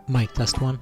Mic test one.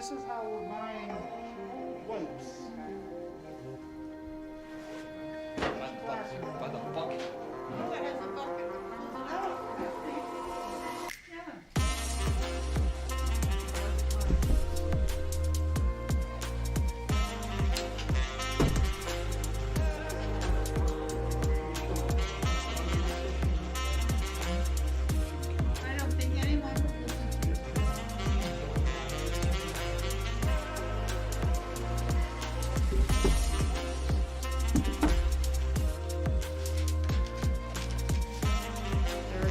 This is how we're buying whoops. By the bucket. Oh, it has a bucket that pulls it out. Yeah. I don't think anyone would listen to you. There are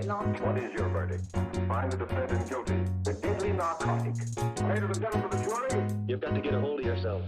long time. What is your verdict? Find the defendant guilty. The deadly narcotic. Ladies and gentlemen of the jury, you've got to get a hold of yourself.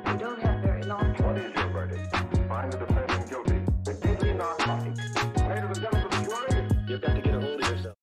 You don't have very long time. What is your verdict? Find the defendant guilty. The deadly narcotic. Ladies and gentlemen of the jury, you've got to get a hold of yourself.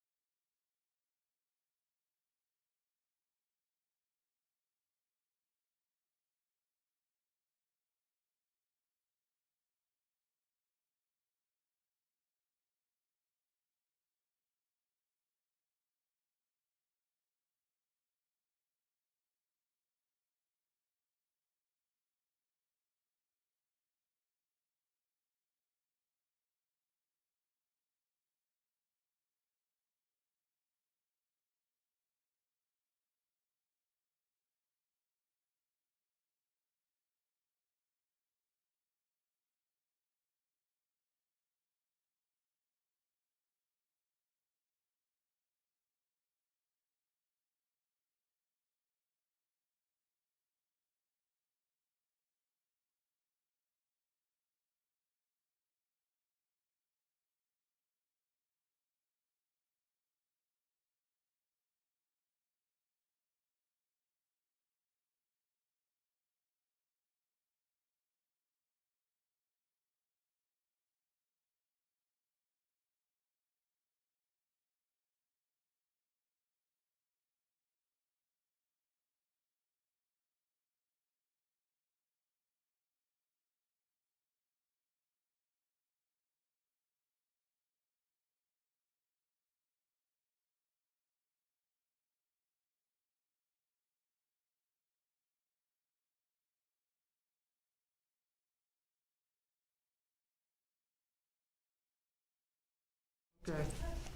Okay.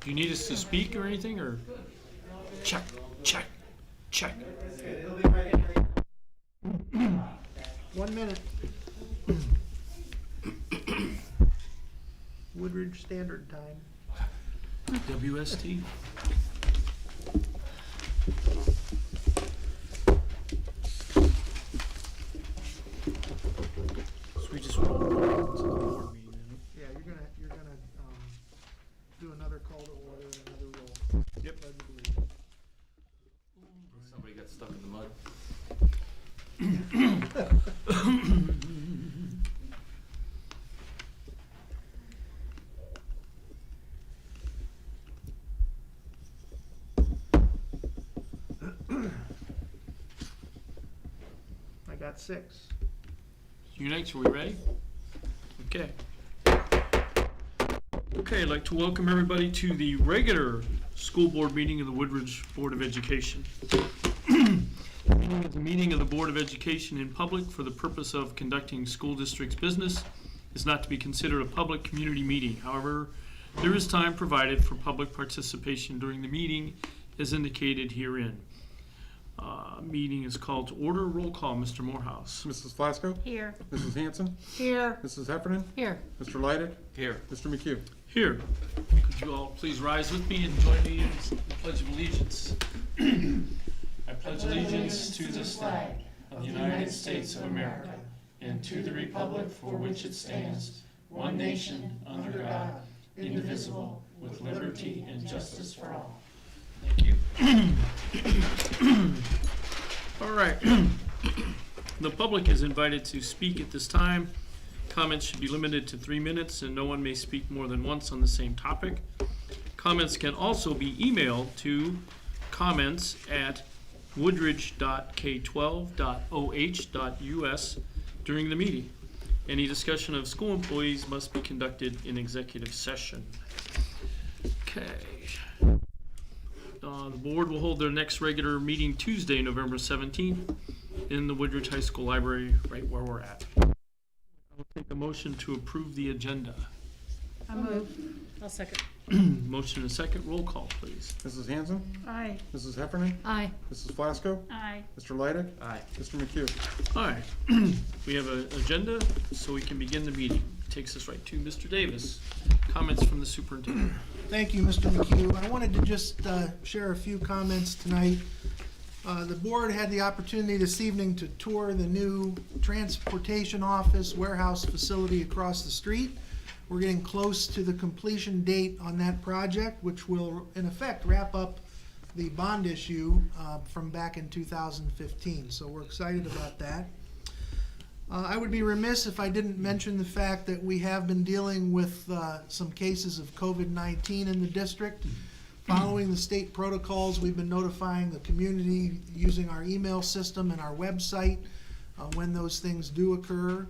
Do you need us to speak or anything, or check, check, check? It'll be ready. 1 minute. Woodridge Standard Time. WST. So we just roll right into the board meeting then. Yeah, you're gonna do another call to order and another roll. Yep. Pledge of allegiance. Somebody got stuck in the mud. I got 6. Unix, are we ready? Okay. Okay, I'd like to welcome everybody to the regular school board meeting of the Woodridge Board of Education. The meeting of the Board of Education in public for the purpose of conducting school district's business is not to be considered a public community meeting. However, there is time provided for public participation during the meeting as indicated herein. Meeting is called to order. Roll call, Mr. Morehouse. Mrs. Flasco? Here. Mrs. Hanson? Here. Mrs. Heffernan? Here. Mr. Leidig? Here. Mr. McHugh? Here. Could you all please rise with me and join me in the Pledge of Allegiance? I pledge allegiance to this flag of the United States of America and to the republic for which it stands, one nation, under God, indivisible, with liberty and justice for all. Thank you. All right. The public is invited to speak at this time. Comments should be limited to 3 minutes, and no one may speak more than once on the same topic. Comments can also be emailed to comments@woodridge.k12.oh.us during the meeting. Any discussion of school employees must be conducted in executive session. Okay. The board will hold their next regular meeting Tuesday, November 17th, in the Woodridge High School Library, right where we're at. I'll take a motion to approve the agenda. I move. I'll second. Motion and second, roll call, please. Mrs. Hanson? Aye. Mrs. Heffernan? Aye. Mrs. Flasco? Aye. Mr. Leidig? Aye. Mr. McHugh? All right, we have an agenda, so we can begin the meeting. Takes us right to Mr. Davis. Comments from the superintendent. Thank you, Mr. McHugh. I wanted to just share a few comments tonight. The board had the opportunity this evening to tour the new transportation office warehouse facility across the street. We're getting close to the completion date on that project, which will, in effect, wrap up the bond issue from back in 2015. So we're excited about that. I would be remiss if I didn't mention the fact that we have been dealing with some cases of COVID-19 in the district. Following the state protocols, we've been notifying the community using our email system and our website when those things do occur.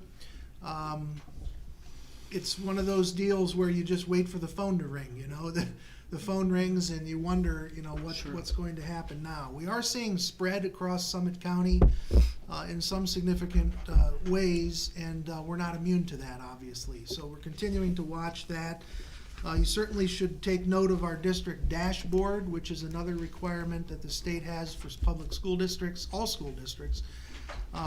It's one of those deals where you just wait for the phone to ring, you know. The phone rings and you wonder, you know, what's going to happen now. We are seeing spread across Summit County in some significant ways, and we're not immune to that, obviously. So we're continuing to watch that. You certainly should take note of our district dashboard, which is another requirement that the state has for public school districts, all school districts,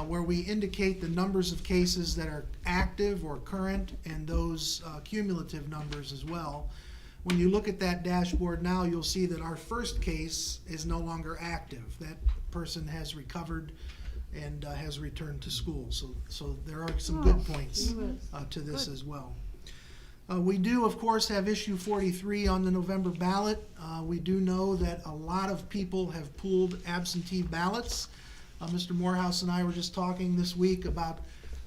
where we indicate the numbers of cases that are active or current and those cumulative numbers as well. When you look at that dashboard now, you'll see that our first case is no longer active. That person has recovered and has returned to school. So there are some good points to this as well. We do, of course, have issue 43 on the November ballot. We do know that a lot of people have pooled absentee ballots. Mr. Morehouse and I were just talking this week about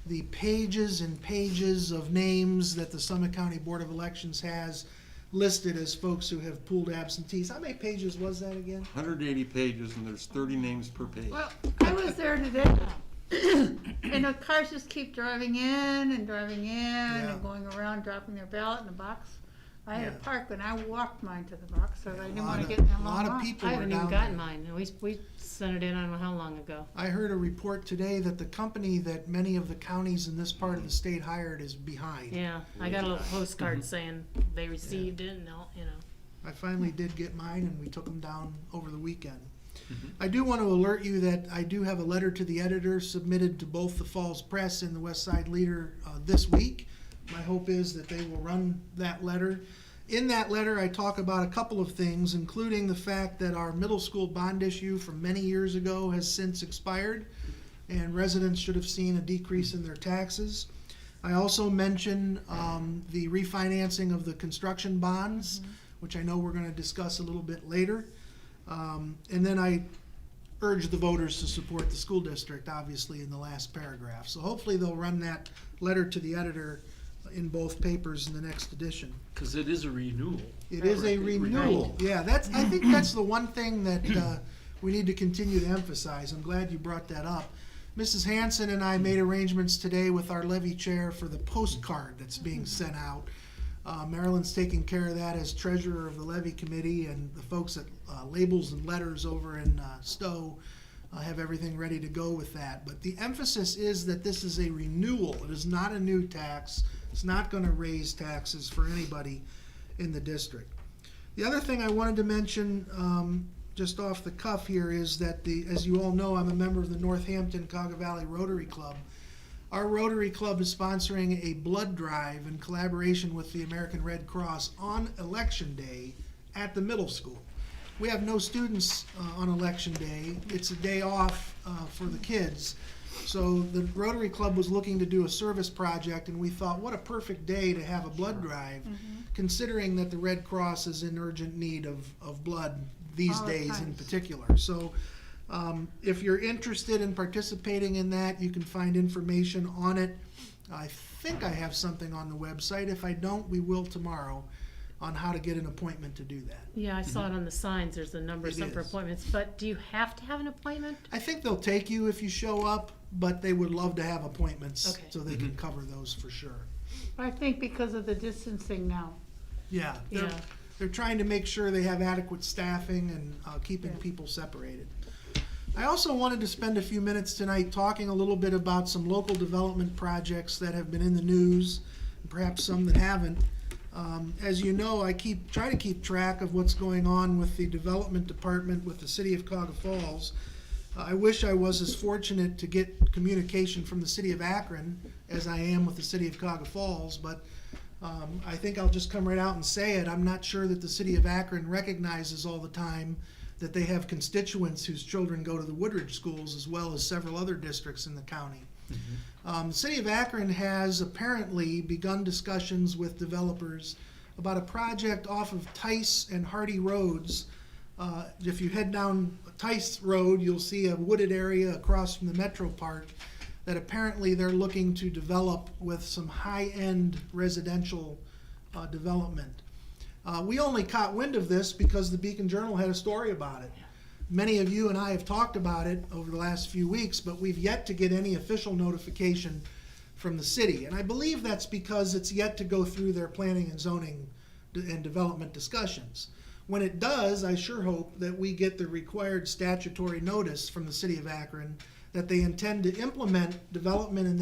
the pages and pages of names that the Summit County Board of Elections has listed as folks who have pooled absentees. How many pages was that again? 180 pages, and there's 30 names per page. Well, I was there today, and the cars just keep driving in and going around, dropping their ballot in the box. I had to park, and I walked mine to the box, so I didn't want to get in that A long lot of line. people I were haven't down even gotten there. mine, and we sent it in, I don't know how long ago. I heard a report today that the company that many of the counties in this part of the state hired is behind. Yeah, I got a little postcard saying they received it, and they'll, you know. I finally did get mine, and we took them down over the weekend. I do want to alert you that I do have a letter to the editor submitted to both the Falls Press and the West Side Leader this week. My hope is that they will run that letter. In that letter, I talk about a couple of things, including the fact that our middle school bond issue from many years ago has since expired, and residents should have seen a decrease in their taxes. I also mention the refinancing of the construction bonds, which I know we're going to discuss a little bit later. And then I urge the voters to support the school district, obviously, in the last paragraph. So hopefully they'll run that letter to the editor in both papers in the next edition. Because it is a renewal. It is a renewal. Yeah, I think that's the one thing that we need to continue to emphasize. I'm glad you brought that up. Mrs. Hanson and I made arrangements today with our levy chair for the postcard that's being sent out. Marilyn's taking care of that as treasurer of the levy committee, and the folks at Labels and Letters over in Stowe have everything ready to go with that. But the emphasis is that this is a renewal. It is not a new tax. It's not going to raise taxes for anybody in the district. The other thing I wanted to mention just off the cuff here is that, as you all know, I'm a member of the Northampton Cauga Valley Rotary Club. Our Rotary Club is sponsoring a blood drive in collaboration with the American Red Cross on Election Day at the middle school. We have no students on Election Day. It's a day off for the kids. So the Rotary Club was looking to do a service project, and we thought, what a perfect day to have a blood drive, considering that the Red Cross is in urgent need of blood these All the days in time. particular. So if you're interested in participating in that, you can find information on it. I think I have something on the website. If I don't, we will tomorrow, on how to get an appointment to do that. Yeah, I saw it on the signs, there's a number, It some for is. appointments, but do you have to have an appointment? I think they'll take you if you show up, but they would love to have appointments Okay. so they can cover those for sure. I think because of the distancing now. Yeah, Yeah. they're trying to make sure they have adequate staffing and keeping people separated. I also wanted to spend a few minutes tonight talking a little bit about some local development projects that have been in the news, and perhaps some that haven't. As you know, I try to keep track of what's going on with the development department with the city of Cuyahoga Falls. I wish I was as fortunate to get communication from the city of Akron as I am with the city of Cuyahoga Falls, but I think I'll just come right out and say it. I'm not sure that the city of Akron recognizes all the time that they have constituents whose children go to the Woodridge schools as well as several other districts in the county. The city of Akron has apparently begun discussions with developers about a project off of Tice and Hardy Roads. If you head down Tice Road, you'll see a wooded area across from the Metro Park that apparently they're looking to develop with some high-end residential development. We only caught wind of this because the Beacon Journal had a story about it. Many of you and I have talked about it over the last few weeks, but we've yet to get any official notification from the city. And I believe that's because it's yet to go through their planning and zoning and development discussions. When it does, I sure hope that we get the required statutory notice from the city of Akron that they intend to implement development in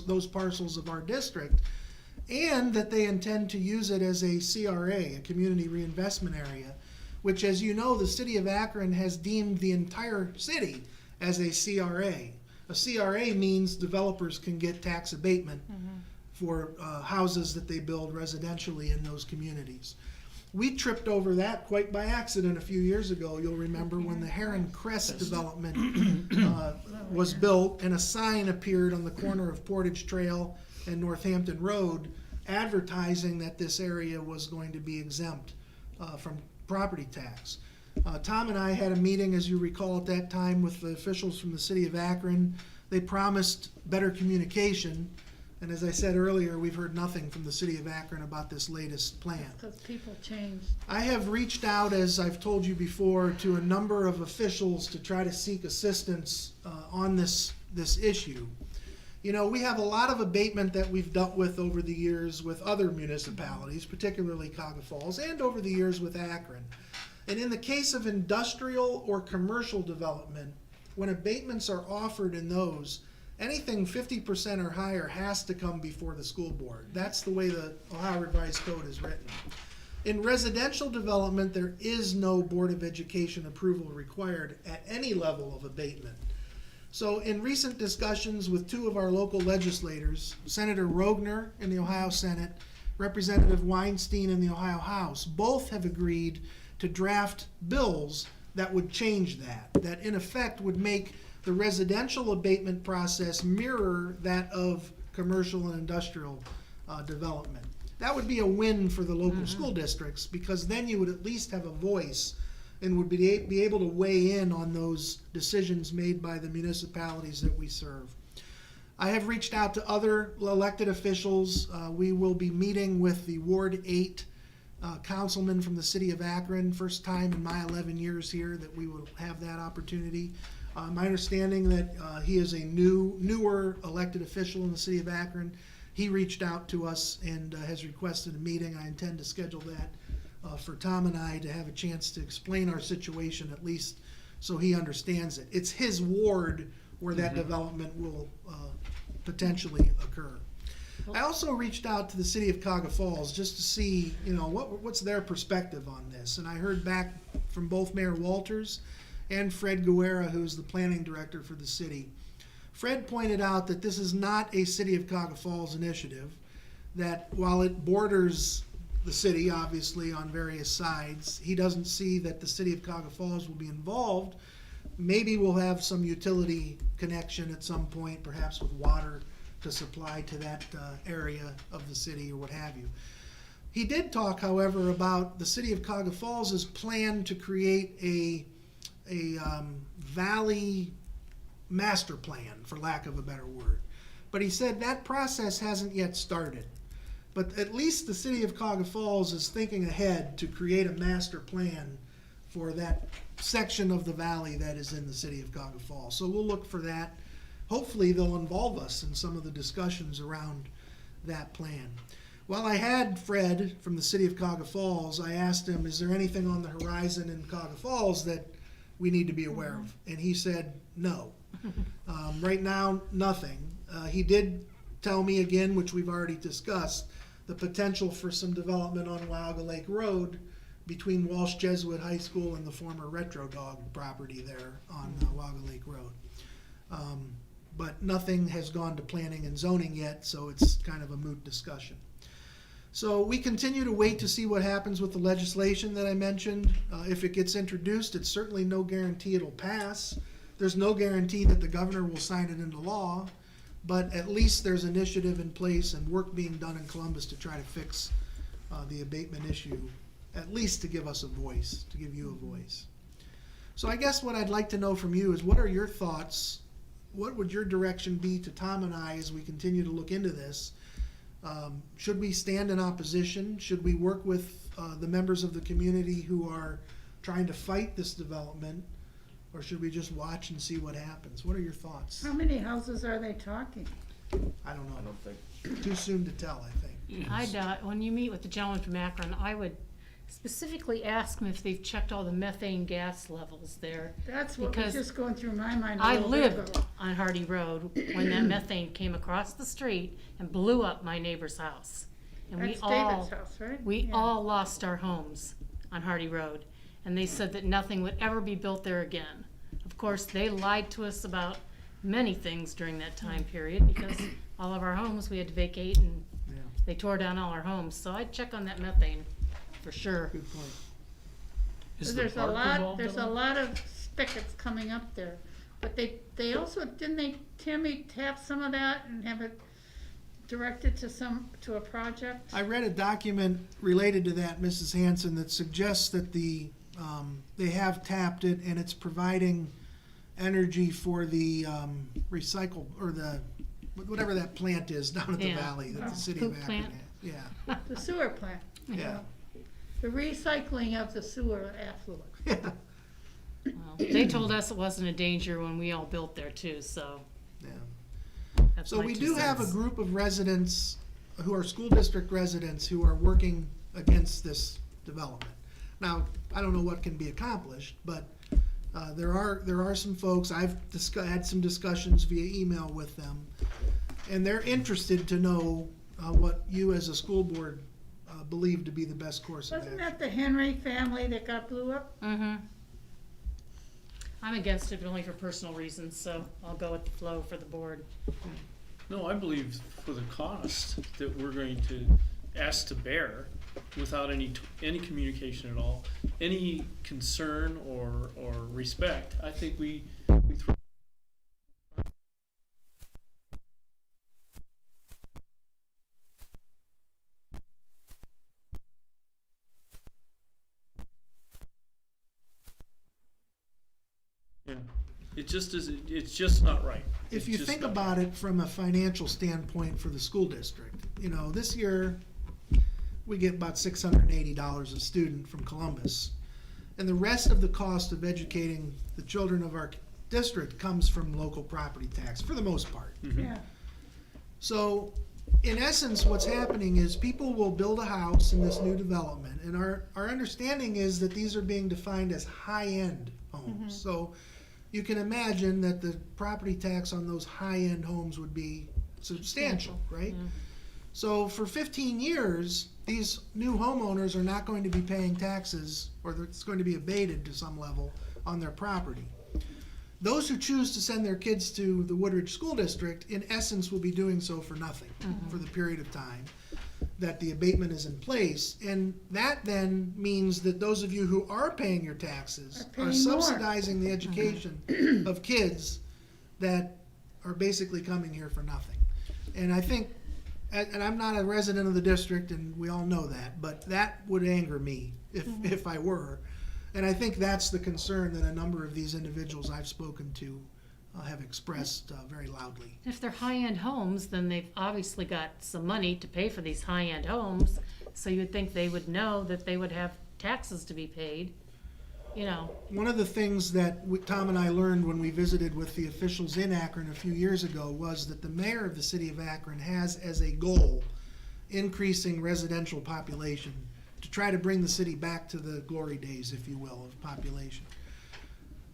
those parcels of our district, and that they intend to use it as a CRA, a community reinvestment area, which, as you know, the city of Akron has deemed the entire city as a CRA. A CRA means developers can get tax abatement for houses that they build residentially in those communities. We tripped over that quite by accident a few years ago. You'll remember when the Heron Crest development was built and a sign appeared on the corner of Portage Trail and Northampton Road advertising that this area was going to be exempt from property tax. Tom and I had a meeting, as you recall, at that time with the officials from the city of Akron. They promised better communication, and as I said earlier, we've heard nothing from the city of Akron about this latest plan. Because people change. I have reached out, as I've told you before, to a number of officials to try to seek assistance on this issue. You know, we have a lot of abatement that we've dealt with over the years with other municipalities, particularly Cuyahoga Falls, and over the years with Akron. And in the case of industrial or commercial development, when abatements are offered in those, anything 50% or higher has to come before the school board. That's the way the Ohio Revised Code is written. In residential development, there is no Board of Education approval required at any level of abatement. So in recent discussions with two of our local legislators, Senator Rogner in the Ohio Senate, Representative Weinstein in the Ohio House, both have agreed to draft bills that would change that in effect would make the residential abatement process mirror that of commercial and industrial development. That would be a win for the local school districts, because then you would at least have a voice and would be able to weigh in on those decisions made by the municipalities that we serve. I have reached out to other elected officials. We will be meeting with the Ward 8 councilman from the city of Akron, first time in my 11 years here that we will have that opportunity. My understanding that he is a newer elected official in the city of Akron. He reached out to us and has requested a meeting. I intend to schedule that for Tom and I to have a chance to explain our situation, at least so he understands it. It's his ward where that development will potentially occur. I also reached out to the city of Cuyahoga Falls just to see, you know, what's their perspective on this. And I heard back from both Mayor Walters and Fred Guerra, who is the planning director for the city. Fred pointed out that this is not a city of Cuyahoga Falls initiative, that while it borders the city, obviously, on various sides, he doesn't see that the city of Cuyahoga Falls will be involved. Maybe we'll have some utility connection at some point, perhaps with water to supply to that area of the city or what have you. He did talk, however, about the city of Cuyahoga Falls' plan to create a valley master plan, for lack of a better word. But he said that process hasn't yet started. But at least the city of Cuyahoga Falls is thinking ahead to create a master plan for that section of the valley that is in the city of Cuyahoga Falls. So we'll look for that. Hopefully they'll involve us in some of the discussions around that plan. While I had Fred from the city of Cauga Falls, I asked him, is there anything on the horizon in Cauga Falls that we need to be aware of? And he said, no. Right now, nothing. He did tell me again, which we've already discussed, the potential for some development on Wauga Lake Road between Walsh Jesuit High School and the former Retro Dog property there on Wauga Lake Road. But nothing has gone to planning and zoning yet, so it's kind of a moot discussion. So we continue to wait to see what happens with the legislation that I mentioned. If it gets introduced, it's certainly no guarantee it'll pass. There's no guarantee that the governor will sign it into law, but at least there's initiative in place and work being done in Columbus to try to fix the abatement issue, at least to give us a voice, to give you a voice. So I guess what I'd like to know from you is, what are your thoughts? What would your direction be to Tom and I as we continue to look into this? Should we stand in opposition? Should we work with the members of the community who are trying to fight this development? Or should we just watch and see what happens? What are your thoughts? How many houses are they talking? I don't know. Too soon to tell, I think. I doubt, when you meet with the gentleman from Akron, I would specifically ask them if they've checked all the methane gas levels there. That's what was Because just going through my mind a I little bit lived ago. on Hardy Road when that methane came across the street and blew up my neighbor's house. And That's David's house, right? we Yeah. all lost our homes on Hardy Road. And they said that nothing would ever be built there again. Of course, they lied to us about many things during that time period, because all of our homes, we had to vacate, and Yeah, they tore down all our homes. So I'd check on that methane for sure. good point. Is the There's a park lot, involved there's in a it? lot of spigots coming up there. But they also, didn't they, Tammy, tap some of that and have it directed to a project? I read a document related to that, Mrs. Hanson, that suggests that they have tapped it and it's providing energy for the recycle, or the, whatever that plant is down at the Yeah. that the city Poop of Akron plant. has. The sewer plant, Yeah, the recycling of the sewer affluent. yeah, Well, they told us it wasn't a danger when we all built there too, so yeah. that's So my we 2 do have a cents. group of residents who are school district residents who are working against this development. Now, I don't know what can be accomplished, but there are some folks, I've had some discussions via email with them, and they're interested to know what you as a school board believe to be the best course of Wasn't action. that the Henry family that got blew up? Mm-hmm. I'm against it, but only for personal reasons, so I'll go with the flow for the board. No, I believe for the cost that we're going to ask to bear without any communication at all, any concern or respect, I think we throw. Yeah, it just is, it's just not right. If It's you just think not about right. it from a financial standpoint for the school district, this year, we get about $680 a student from Columbus. And the rest of the cost of educating the children of our district comes from local property tax, for the most part. Yeah. So, in essence, what's happening is people will build a house in this new development, and our understanding is that these are being defined as high-end homes. So, you can imagine that the property tax on those high-end homes would be substantial, right? Yeah. So for 15 years, these new homeowners are not going to be paying taxes, or it's going to be abated to some level on their property. Those who choose to send their kids to the Woodridge School District, in essence, will be doing so for nothing for the period of time that the abatement is in place. And that then means that those of you who are paying your taxes Are paying are more. subsidizing the education of kids that are basically coming here for nothing. And I think, and I'm not a resident of the district, and we all know that, but that would anger me if I were. And I think that's the concern that a number of these individuals I've spoken to have expressed very loudly. If they're high-end homes, then they've obviously got some money to pay for these high-end homes, so you would think they would know that they would have taxes to be paid, One of the things that Tom and I learned when we visited with the officials in Akron a few years ago was that the mayor of the city of Akron has as a goal increasing residential population to try to bring the city back to the glory days, if you will, of population.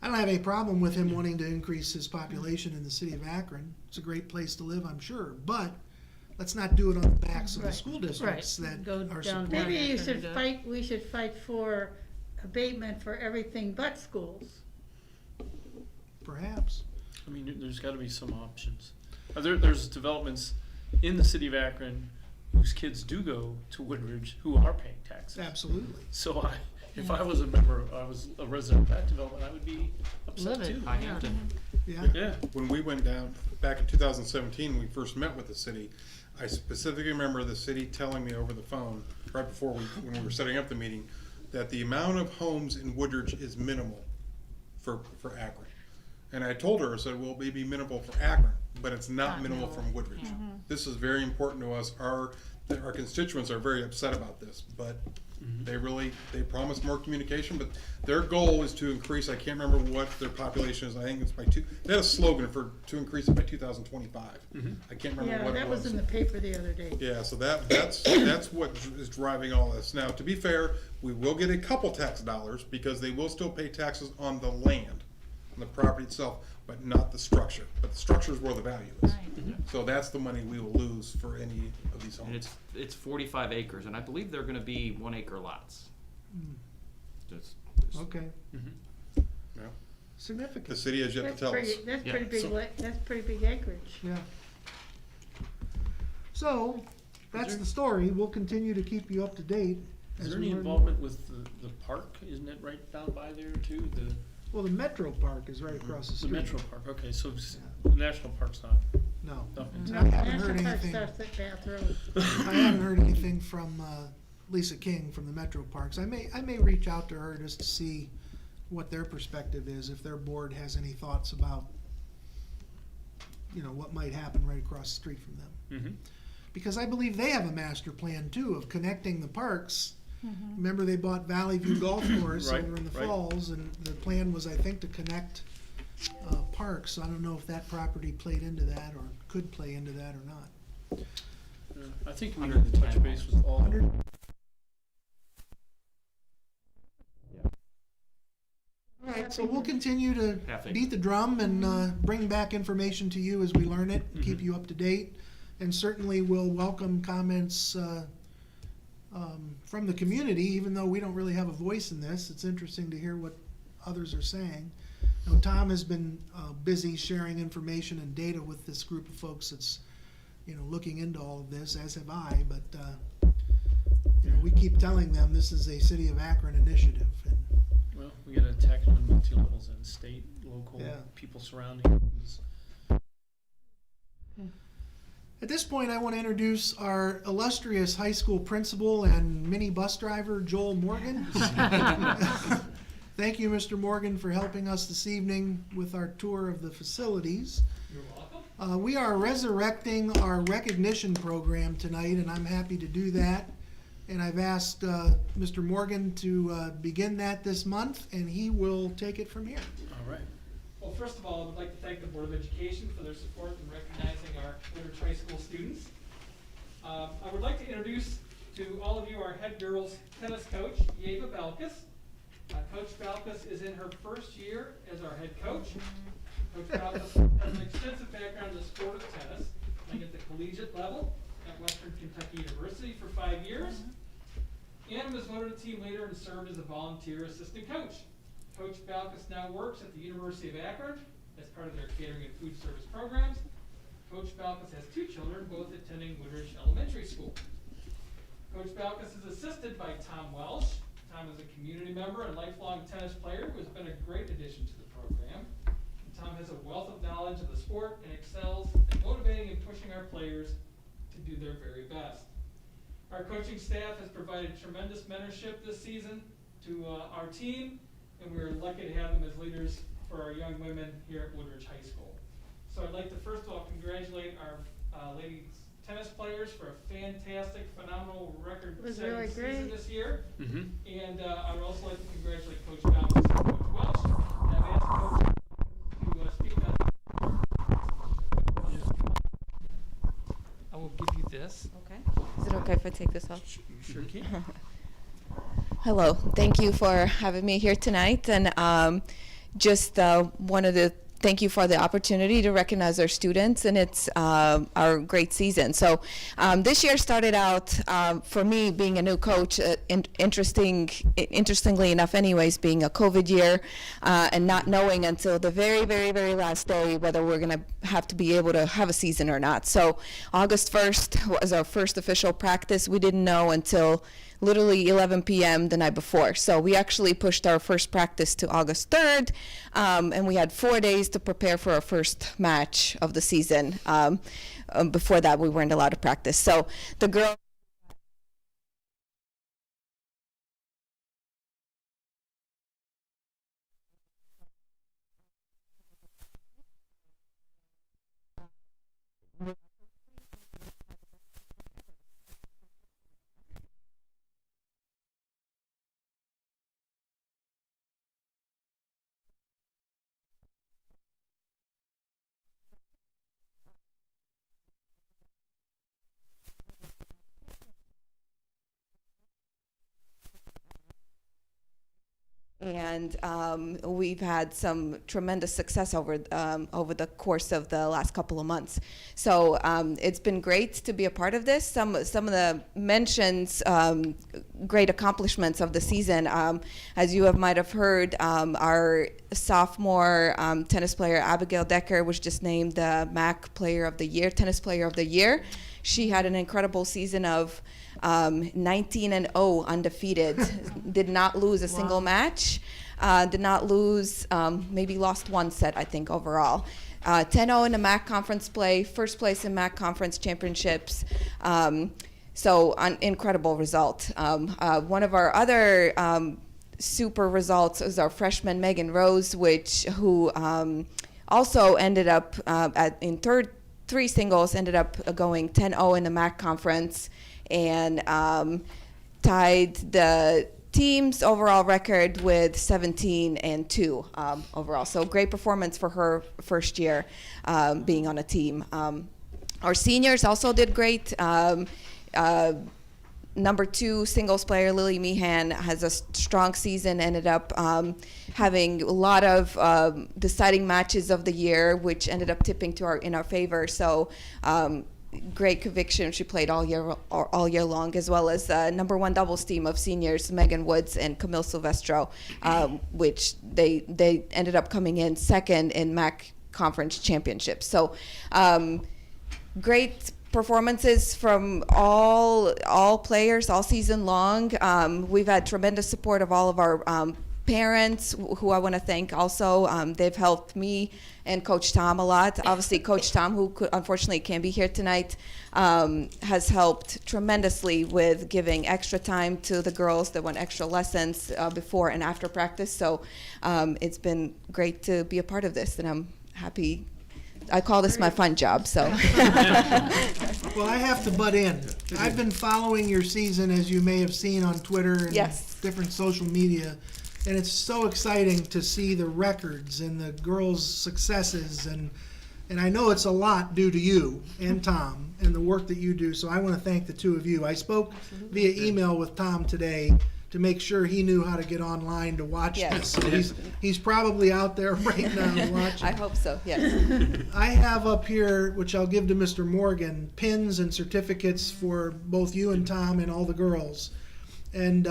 I don't have any problem with him wanting to increase his population in the city of Akron. It's a great place to live, I'm sure, but let's not do it on the backs of the Right. school districts that Go are down supporting. Maybe Yeah, you they're should gonna do fight, we should fight for abatement for everything but schools. Perhaps. I mean, there's gotta be some options. There's developments in the city of Akron whose kids do go to Woodridge who are paying taxes. Absolutely. So if I was a member, I was a resident of that development, I would be upset Livid, too. yeah. Yeah. Yeah. When we went down, back in 2017, we first met with the city, I specifically remember the city telling me over the phone, right before when we were setting up the meeting, that the amount of homes in Woodridge is minimal for Akron. And I told her, I said, well, it may be minimal for Akron, but it's not minimal from Woodridge. This is very important to us. Our constituents are very upset about this, but they promise more communication, but their goal is to increase, I can't remember what their population is, I think it's they had a slogan to increase it by 2025. I can't remember Yeah, what it that was in the paper the other day. Yeah, so that's what is driving all this. Now, to be fair, we will get a couple tax dollars because they will still pay taxes on the land, on the property itself, but not the structure. But the structure is where the value is. So that's the money we will lose for any of these And homes. it's 45 acres, and I believe they're gonna be 1 acre lots. Just- Okay. Yeah. Significant. The city has yet to That's tell us. pretty, that's Yeah, pretty big, so- that's pretty big acreage. Yeah. So, that's the story. We'll continue to keep you up to date. Is as there we any learn involvement with the park? Isn't it right down by there too? more. Well, the Metro Park is right across the The street. Metro Park, okay, so the national park's not, No. nothing. I haven't National heard Park anything. starts at Bath Road. I haven't heard anything from Lisa King from the Metro Parks. I may reach out to her just to see what their perspective is, if their board has any thoughts about, what might happen right across the street from them. Because I believe they have a master plan too of connecting the parks. Remember, they bought Valley View Golf Course Right, over in the right. falls, and the plan was, I think, to connect parks. I don't know if that property played into that or could play into that or not. I think we need to touch base with all. All right, so we'll continue to Half acre. beat the drum and bring back information to you as we learn it, and keep you up to date. And certainly we'll welcome comments from the community, even though we don't really have a voice in this. It's interesting to hear what others are saying. Now, Tom has been busy sharing information and data with this group of folks that's, looking into all of this, as have I, but we keep telling them this is a City of Akron initiative. And Well, we gotta attack it on multi levels and state, local, Yeah. people surrounding us. At this point, I want to introduce our illustrious high school principal and mini bus driver, Joel Morgan. Thank you, Mr. Morgan, for helping us this evening with our tour of the facilities. You're welcome. We are resurrecting our recognition program tonight, and I'm happy to do that. And I've asked Mr. Morgan to begin that this month, and he will take it from here. All right. Well, first of all, I would like to thank the Board of Education for their support in recognizing our Woodridge High School students. I would like to introduce to all of you our head girls tennis coach, Yeva Balkus. Coach Balkus is in her first year as our head coach. Coach Balkus has an extensive background in the sport of tennis, playing at the collegiate level at Western Kentucky University for 5 years, and was voted a team leader and served as a volunteer assistant coach. Coach Balkus now works at the University of Akron as part of their catering and food service programs. Coach Balkus has 2 children, both attending Woodridge Elementary School. Coach Balkus is assisted by Tom Welsh. Tom is a community member and lifelong tennis player who has been a great addition to the program. And Tom has a wealth of knowledge of the sport and excels at motivating and pushing our players to do their very best. Our coaching staff has provided tremendous mentorship this season to our team, and we're lucky to have them as leaders for our young women here at Woodridge High School. So I'd like to first of all congratulate our ladies tennis players for a fantastic, phenomenal record-setting really season great. this year. Mm-hmm. And I would also like to congratulate Coach Balkus and Coach Welch. And I've asked Coach to speak on. I will give you this. Okay. Is it okay if I take this off? Sure can. Hello, thank you for having me here tonight, and just wanted to thank you for the opportunity to recognize our students, and it's our great season. So this year started out for me being a new coach, interestingly enough anyways, being a COVID year, and not knowing until the very, very, very last day whether we're going to have to be able to have a season or not. So August 1st was our first official practice. We didn't know until literally 11 p.m. the night before. So we actually pushed our first practice to August 3rd, and we had 4 days to prepare for our first match of the season. Before that, we weren't allowed to practice. So the girls and we've had some tremendous success over the course of the last couple of months. So it's been great to be a part of this. Some of the mentions, great accomplishments of the season, as you might have heard, our sophomore tennis player Abigail Decker was just named the MAC Player of the Year, Tennis Player of the Year. She had an incredible season of 19-0 undefeated, did not lose a single match, did not lose, maybe lost one set, I think, overall. 10-0 in the MAC conference play, first place in MAC conference championships. So an incredible result. One of our other super results is our freshman Megan Rose, who also ended up in three singles, ended up going 10-0 in the MAC conference, and tied the team's overall record with 17-2 overall. So great performance for her first year being on a team. Our seniors also did great. Number 2 singles player Lily Meehan has a strong season, ended up having a lot of deciding matches of the year, which ended up tipping in our favor. So great conviction. She played all year long, as well as number 1 doubles team of seniors Megan Woods and Camille Silvestro, which they ended up coming in second in MAC conference championships. So great performances from all players all season long. We've had tremendous support of all of our parents, who I want to thank also. They've helped me and Coach Tom a lot. Obviously, Coach Tom, who unfortunately can't be here tonight, has helped tremendously with giving extra time to the girls that want extra lessons before and after practice. So it's been great to be a part of this, and I'm happy. I call this my fun job, so. Well, I have to butt in. I've been following your season, as you may have seen on Twitter and different social media, and it's so exciting to see the records and the girls' successes, and I know it's a lot due to you and Tom and the work that you do, so I want to thank the two of you. I spoke via email with Tom today to make sure he knew how to get online to watch this. So he's probably out there right now watching. I hope so, yes. I have up here, which I'll give to Mr. Morgan, pins and certificates for both you and Tom and all the girls. And,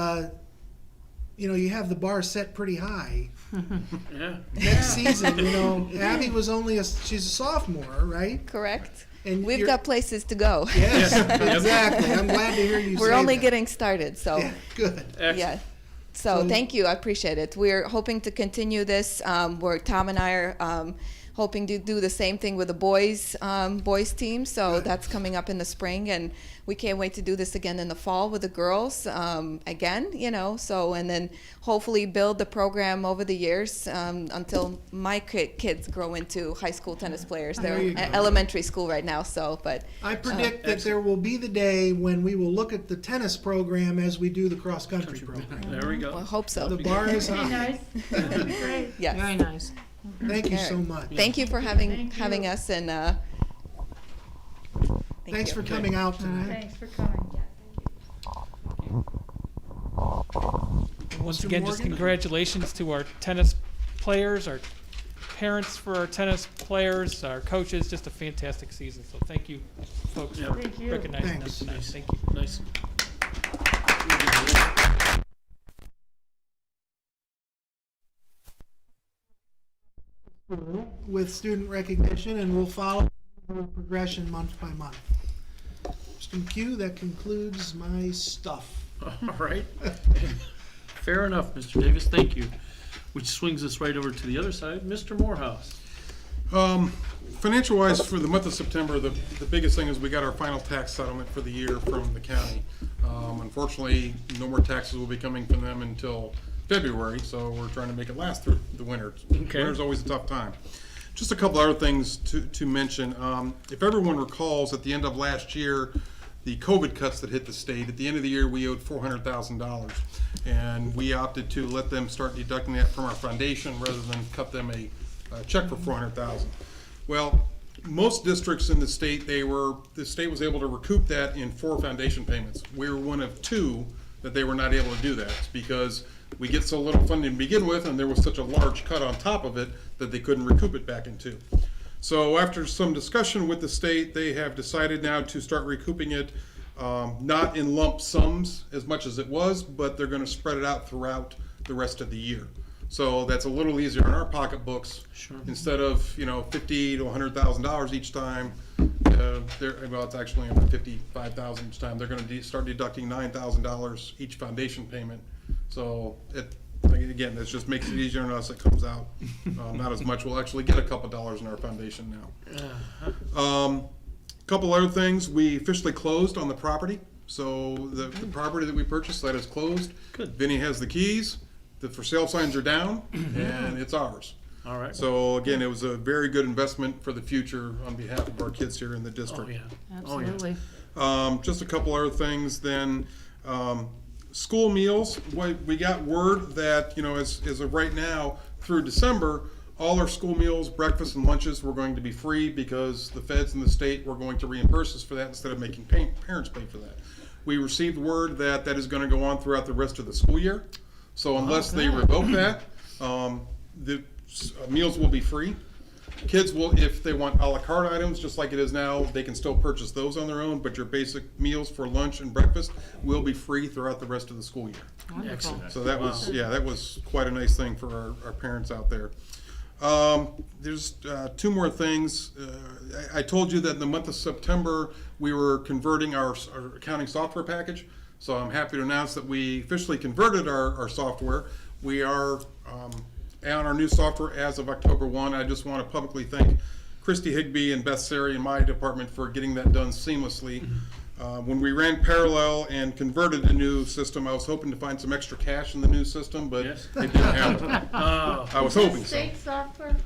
you have the bar set pretty high. Yeah. Next season, Abby was she's a sophomore, right? Correct. And we've got places to go. Yes, exactly. I'm glad to hear you say We're only that. getting started, so. Yeah, good. Excellent. Yeah. So thank you, I appreciate it. We're hoping to continue this. Where Tom and I are hoping to do the same thing with the boys team. So that's coming up in the spring, and we can't wait to do this again in the fall with the girls again. So, and then hopefully build the program over the years until my kids grow into high school tennis players. They're in elementary school right now, but I predict that there will be the day when we will look at the tennis program as we do the cross country program. There we go. I hope so. The bar is Very high. nice. That'd be great. Yes. Very nice. Thank you All so right. much. Thank you for having us, and Thanks for coming out tonight. Thanks for coming. once Mr. again, just Morgan? congratulations to our tennis players, our parents for our tennis players, our coaches, just a fantastic season. So thank you, folks, Yeah. for Thank you. recognizing Thanks. them tonight. Nice. Thank you. Nice. With student recognition, and we'll follow the progression month by month. Mr. McHugh, that concludes my stuff. All right. Fair enough, Mr. Davis, thank you. Which swings us right over to the other side, Mr. Morehouse. Financial wise, for the month of September, the biggest thing is we got our final tax settlement for the year from the county. Unfortunately, no more taxes will be coming from them until February, so we're trying to make it last through the winter. Okay. Winter's always a tough time. Just a couple other things to mention. If everyone recalls, at the end of last year, the COVID cuts that hit the state, at the end of the year, we owed $400,000. And we opted to let them start deducting that from our foundation rather than cut them a check for $400,000. Well, most districts in the state, the state was able to recoup that in 4 foundation payments. We were one of 2 that they were not able to do that because we get so little funding to begin with, and there was such a large cut on top of it that they couldn't recoup it back in 2. So after some discussion with the state, they have decided now to start recouping it, not in lump sums as much as it was, but they're going to spread it out throughout the rest of the year. So that's a little easier in our pocketbooks. Sure. Instead of $50,000 to $100,000 each time, well, it's actually about $55,000 each time. They're going to start deducting $9,000 each foundation payment. So again, this just makes it easier on us. It comes out not as much. We'll actually get a couple dollars in our foundation now. Couple other things. We officially closed on the property. So the property that we purchased, that is closed. Good. Vinny has the keys. The for sale signs are down, and it's ours. All right. So again, it was a very good investment for the future on behalf of our kids here in the Oh, district. yeah. Absolutely. Just a couple other things then. School meals, we got word that, as of right now, through December, all our school meals, breakfast and lunches were going to be free because the feds and the state were going to reimburse us for that instead of making parents pay for that. We received word that that is going to go on throughout the rest of the school year. So unless they revoke that, the meals will be free. Kids will, if they want a la carte items, just like it is now, they can still purchase those on their own, but your basic meals for lunch and breakfast will be free throughout the rest of the school year. Wonderful. Excellent. So that was, that was quite a nice thing for our parents out there. There's 2 more things. I told you that in the month of September, we were converting our accounting software package. So I'm happy to announce that we officially converted our software. We are on our new software as of October 1. I just want to publicly thank Christy Higbee and Beth Sari in my department for getting that done seamlessly. When we ran parallel and converted the new system, I was hoping to find some extra cash in the new system, but Yes. it didn't happen. Oh, I was hoping so. State software?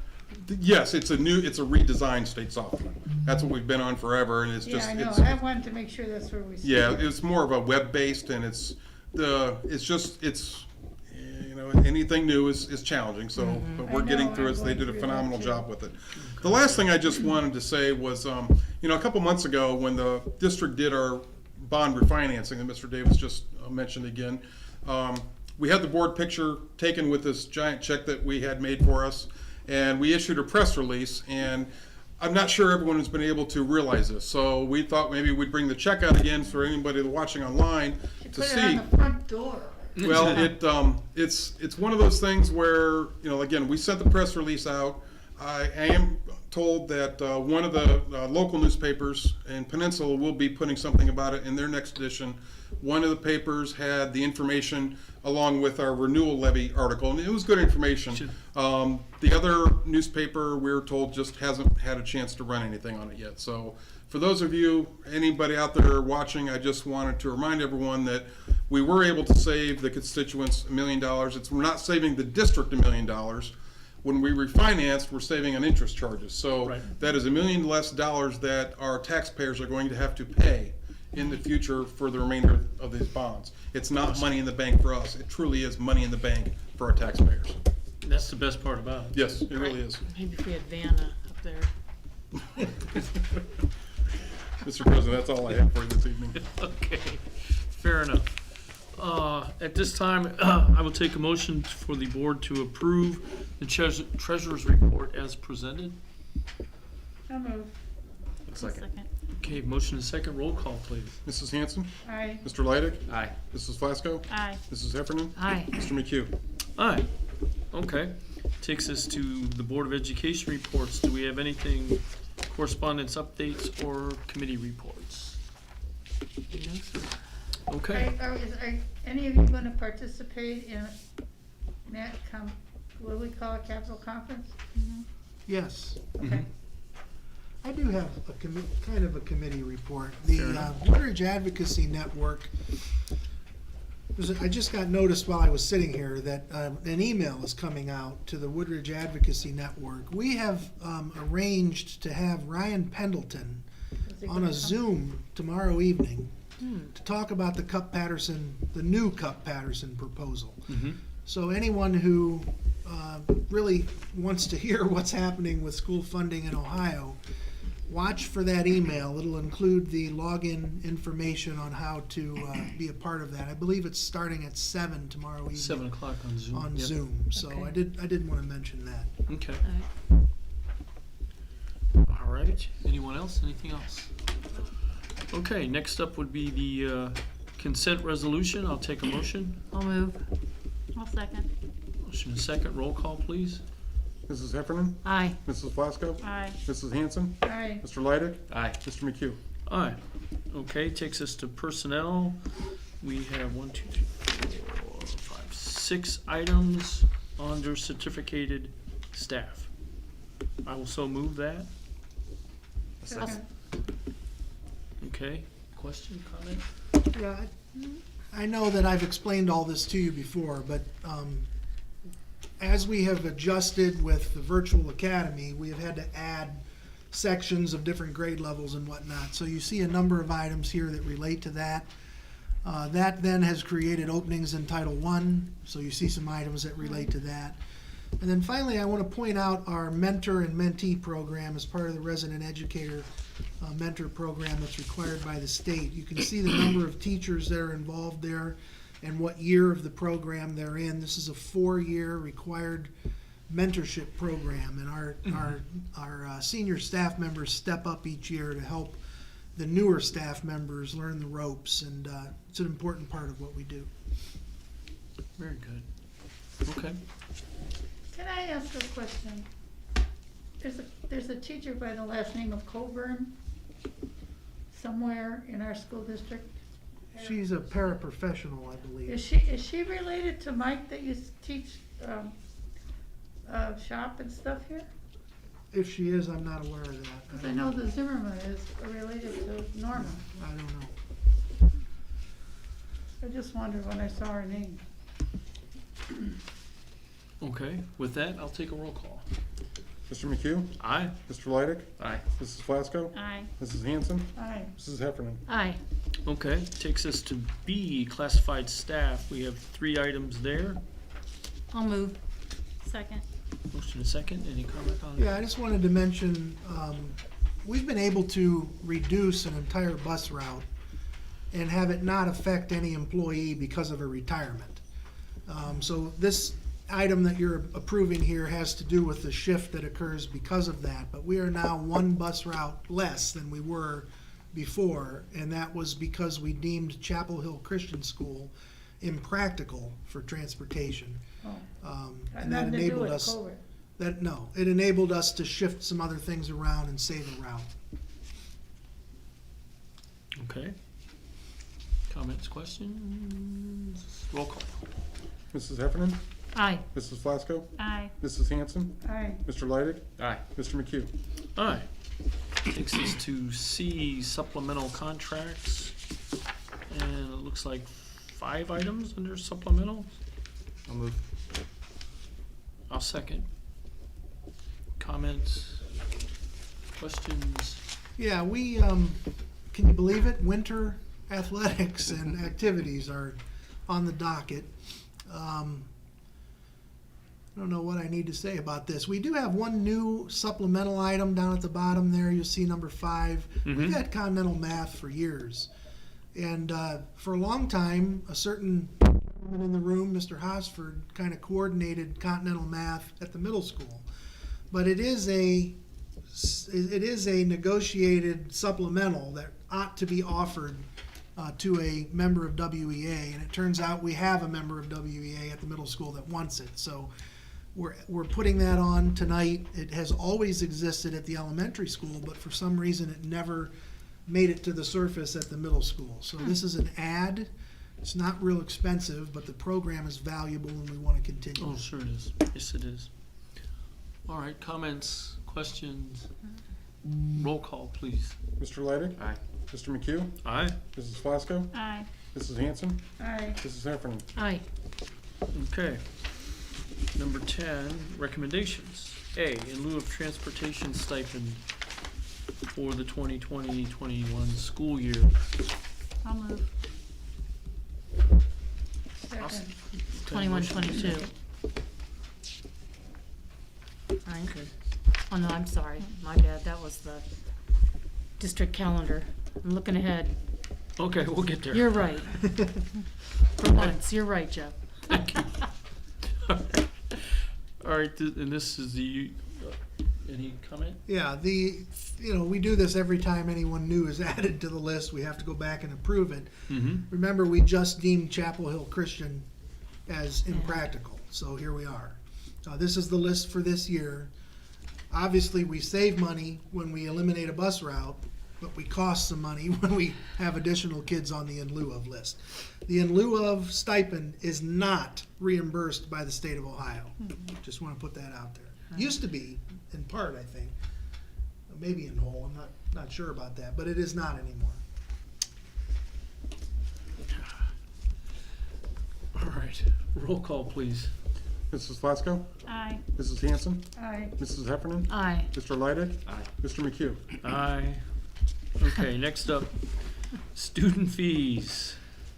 Yes, it's a redesigned state software. That's what we've been on forever, and it's Yeah, just, I know. it's, I wanted to make sure that's where we. yeah, started. it's more of a web-based, and anything new is challenging, so, but we're I getting know, through I'm it, so they going did a through phenomenal that too. job with it. The last thing I just wanted to say was, a couple months ago, when the district did our bond refinancing that Mr. Davis just mentioned again, we had the board picture taken with this giant check that we had made for us, and we issued a press release, and I'm not sure everyone has been able to realize this, so we thought maybe we'd bring the check out again for anybody watching online to Put see. it on the front door. Well, it's one of those things where, again, we sent the press release out. I am told that one of the local newspapers in Peninsula will be putting something about it in their next edition. One of the papers had the information along with our renewal levy article, and it was good information. Sure. The other newspaper, we were told, just hasn't had a chance to run anything on it yet. So for those of you, anybody out there watching, I just wanted to remind everyone that we were able to save the constituents $1 million. We're not saving the district $1 million. When we refinanced, we're saving on interest charges. So Right. that is $1 million less that our taxpayers are going to have to pay in the future for the remainder of these bonds. It's not money in the bank for us. It truly is money in the bank for our taxpayers. that's the best part about it. Yes, it really is. Maybe if we had Vanna up there. Mr. President, that's all I have for you this evening. Okay, fair enough. At this time, I will take a motion for the board to approve the treasurer's report as presented. I'll move. Second. Okay, motion and second, roll call, please. Mrs. Hanson? Aye. Mr. Leidig? Aye. Mrs. Flasco? Aye. Mrs. Heffernan? Aye. Mr. McHugh? Aye. Okay. Takes us to the Board of Education reports. Do we have anything, correspondence updates or committee reports? Okay. Are any of you gonna participate in what do we call it, Capitol Conference? Yes. Okay. I do have kind of a committee report. The Woodridge Advocacy Network, I just got noticed while I was sitting here that an email is coming out to the Woodridge Advocacy Network. We have arranged to have Ryan Pendleton Is he on gonna a come? Zoom tomorrow evening to talk about the new Cup Patterson proposal. So anyone who really wants to hear what's happening with school funding in Ohio, watch for that email. It'll include the login information on how to be a part of that. I believe it's starting at 7 tomorrow evening. 7 o'clock on Zoom. On Yep. Zoom. So Okay. I did want to mention that. Okay. Aye. All right. Anyone else? Anything else? Okay, next up would be the consent resolution. I'll take a motion. I'll move. I'll second. Motion and second, roll call, please. Mrs. Heffernan? Aye. Mrs. Flasco? Aye. Mrs. Hanson? Aye. Mr. Leidig? Aye. Mr. McHugh? Aye. Okay, takes us to personnel. We have 1, 2, 3, 4, 5, 6 items under certificated staff. I will so move that. Second. Okay, question, comment? Yeah, I know that I've explained all this to you before, but as we have adjusted with the virtual academy, we have had to add sections of different grade levels and whatnot. So you see a number of items here that relate to that. That then has created openings in Title I, so you see some items that relate to that. And then finally, I want to point out our mentor and mentee program as part of the resident educator mentor program that's required by the state. You can see the number of teachers that are involved there and what year of the program they're in. This is a 4-year required mentorship program, and our senior staff members step up each year to help the newer staff members learn the ropes, and it's an important part of what we do. Very good. Okay. Can I ask a question? There's a teacher by the last name of Coburn somewhere in our school district. She's a paraprofessional, I believe. Is she related to Mike that used to teach shop and stuff here? If she is, I'm not aware of that. Because I know the Zimmerman is related to Norma. I don't know. I just wondered when I saw her name. Okay, with that, I'll take a roll call. Mr. McHugh? Aye. Mr. Leidig? Aye. Mrs. Flasco? Aye. Mrs. Hanson? Aye. Mrs. Heffernan? Aye. Okay, takes us to B, classified staff. We have 3 items there. I'll move. Second. Motion and second, any comment on Yeah, that? I just wanted to mention, we've been able to reduce an entire bus route and have it not affect any employee because of a retirement. So this item that you're approving here has to do with the shift that occurs because of that, but we are now 1 bus route less than we were before, and that was because we deemed Chapel Hill Christian School impractical for transportation. And that Nothing to do enabled with us. COVID. It enabled us to shift some other things around and save a route. Okay. Comments, questions? Roll call. Mrs. Heffernan? Aye. Mrs. Flasco? Aye. Mrs. Hanson? Aye. Mr. Leidig? Aye. Mr. McHugh? Aye. Takes us to C, supplemental contracts. And it looks like 5 items under supplemental. I'll move. I'll second. Comments, questions? Yeah, we, can you believe it? Winter athletics and activities are on the docket. I don't know what I need to say about this. We do have one new supplemental item down at the bottom there. You'll see number 5. We've had Continental Math for years. And for a long time, a certain gentleman in the room, Mr. Hosford, kind of coordinated Continental Math at the middle school. But it is a negotiated supplemental that ought to be offered to a member of WEA, and it turns out we have a member of WEA at the middle school that wants it. So we're putting that on tonight. It has always existed at the elementary school, but for some reason it never made it to the surface at the middle school. So this is an ad. It's not real expensive, but the program is valuable and we want to continue. Oh, sure it is. Yes, it is. All right, comments, questions? Roll call, please. Mr. Leidig? Aye. Mr. McHugh? Aye. Mrs. Flasco? Aye. Mrs. Hanson? Aye. Mrs. Heffernan? Aye. Okay. Number 10, recommendations. A, in lieu of transportation stipend for the 2020-21 school year. I'll move. I'll s- Second. 21, 22. Aye. Okay. Oh, no, I'm sorry. My bad. That was the district calendar. I'm looking ahead. Okay, we'll get there. You're right. For once, you're right, Jeff. Thank you. All right, and this is the, any comment? Yeah, we do this every time anyone new is added to the list. We have to go back and approve it. Mm-hmm. Remember, we just deemed Chapel Hill Christian as impractical, so here we are. This is the list for this year. Obviously, we save money when we eliminate a bus route, but we cost some money when we have additional kids on the in lieu of list. The in lieu of stipend is not reimbursed by the state of Ohio. Just want to put that out there. Used to be, in part, I think. Maybe in whole, I'm not sure about that, but it is not anymore. All right, roll call, please. Mrs. Flasco? Aye. Mrs. Hanson? Aye. Mrs. Heffernan? Aye. Mr. Leidig? Aye. Mr. McHugh? Aye. Okay, next up, student fees.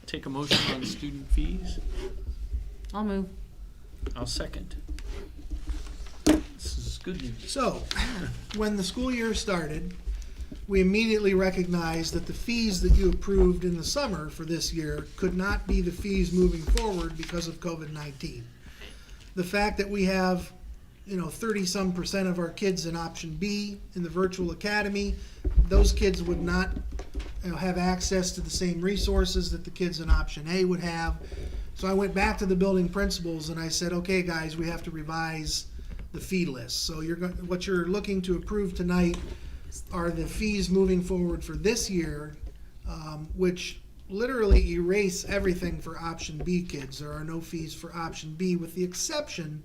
Take a motion on student fees. I'll move. I'll second. This is good news. So, when the school year started, we immediately recognized that the fees that you approved in the summer for this year could not be the fees moving forward because of COVID-19. The fact that we have 30-some% of our kids in option B in the virtual academy, those kids would not have access to the same resources that the kids in option A would have. So I went back to the building principals and I said, okay guys, we have to revise the fee list. So what you're looking to approve tonight are the fees moving forward for this year, which literally erase everything for option B kids. There are no fees for option B with the exception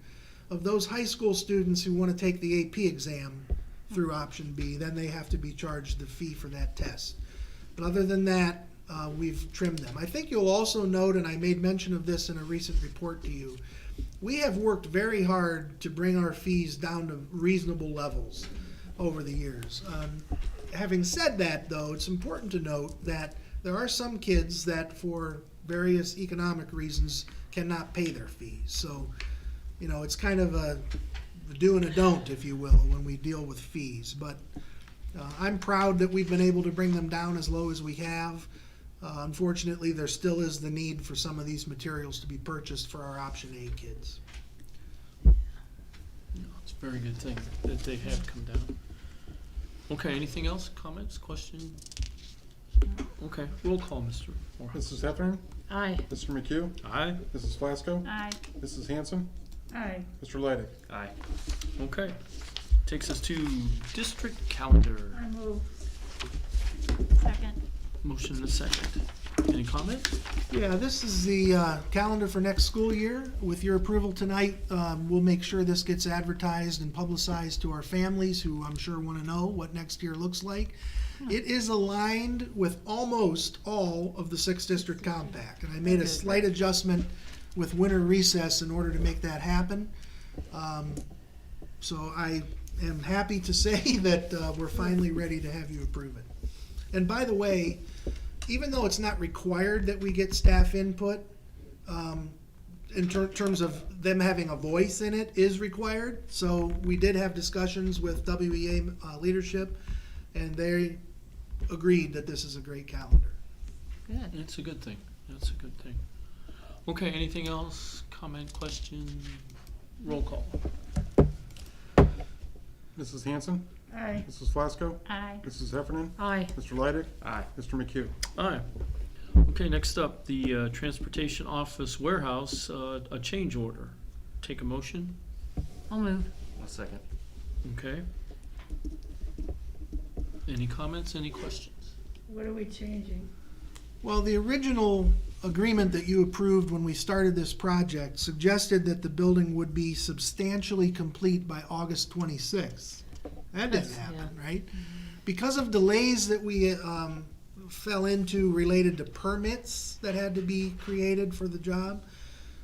of those high school students who want to take the AP exam through option B. Then they have to be charged the fee for that test. But other than that, we've trimmed them. I think you'll also note, and I made mention of this in a recent report to you, we have worked very hard to bring our fees down to reasonable levels over the years. Having said that, though, it's important to note that there are some kids that, for various economic reasons, cannot pay their fees. So, it's kind of a do and a don't, if you will, when we deal with fees. But I'm proud that we've been able to bring them down as low as we have. Unfortunately, there still is the need for some of these materials to be purchased for our option A kids. It's a very good thing that they have come down. Okay, anything else? Comments, questions? Okay, roll call, Mr. Moore. Mrs. Heffernan? Aye. Mr. McHugh? Aye. Mrs. Flasco? Aye. Mrs. Hanson? Aye. Mr. Leidig? Aye. Okay. Takes us to district calendar. I move. Second. Motion and a second. Any comment? Yeah, this is the calendar for next school year. With your approval tonight, we'll make sure this gets advertised and publicized to our families who I'm sure want to know what next year looks like. It is aligned with almost all of the 6th District Compact, and I made a slight adjustment with winter recess in order to make that happen. So I am happy to say that we're finally ready to have you approve it. And by the way, even though it's not required that we get staff input, in terms of them having a voice in it is required. So we did have discussions with WEA leadership, and they agreed that this is a great calendar. Good. It's a good thing. That's a good thing. Okay, anything else? Comment, question? Roll call. Mrs. Hanson? Aye. Mrs. Flasco? Aye. Mrs. Heffernan? Aye. Mr. Leidig? Aye. Mr. McHugh? Aye. Okay, next up, the Transportation Office Warehouse, a change order. Take a motion. I'll move. One second. Okay. Any comments, any questions? What are we changing? Well, the original agreement that you approved when we started this project suggested that the building would be substantially complete by August 26th. That didn't Yes, happen, yeah. right? Because of delays that we fell into related to permits that had to be created for the job.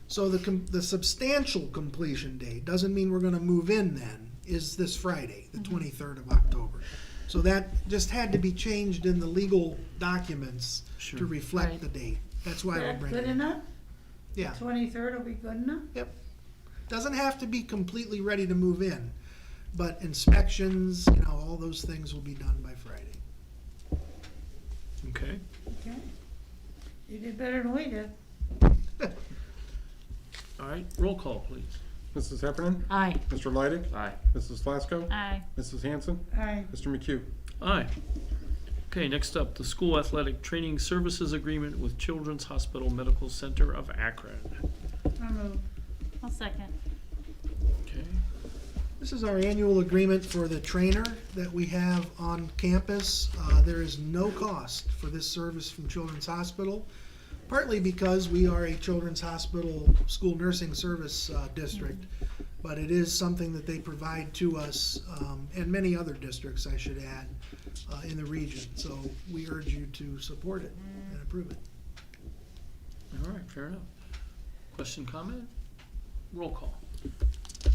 So the substantial completion date, doesn't mean we're gonna move in then, is this Friday, the 23rd of October. So that just had to be changed in the legal documents Sure. to reflect Right. the date. That's why we're That bringing good it. enough? Yeah, 23rd will be good enough? doesn't have to be completely ready to move in, but inspections, all those things will be done by Friday. Okay. Okay. You did better than we did. All right, roll call, please. Mrs. Heffernan? Aye. Mr. Leidig? Aye. Mrs. Flasco? Aye. Mrs. Hanson? Aye. Mr. McHugh? Aye. Okay, next up, the School Athletic Training Services Agreement with Children's Hospital Medical Center of Akron. I'll move. I'll second. Okay. This is our annual agreement for the trainer that we have on campus. There is no cost for this service from Children's Hospital, partly because we are a Children's Hospital school nursing service district, but it is something that they provide to us, and many other districts, I should add, in the region. So we urge you to support it and approve it. All right, fair enough. Question, comment? Roll call.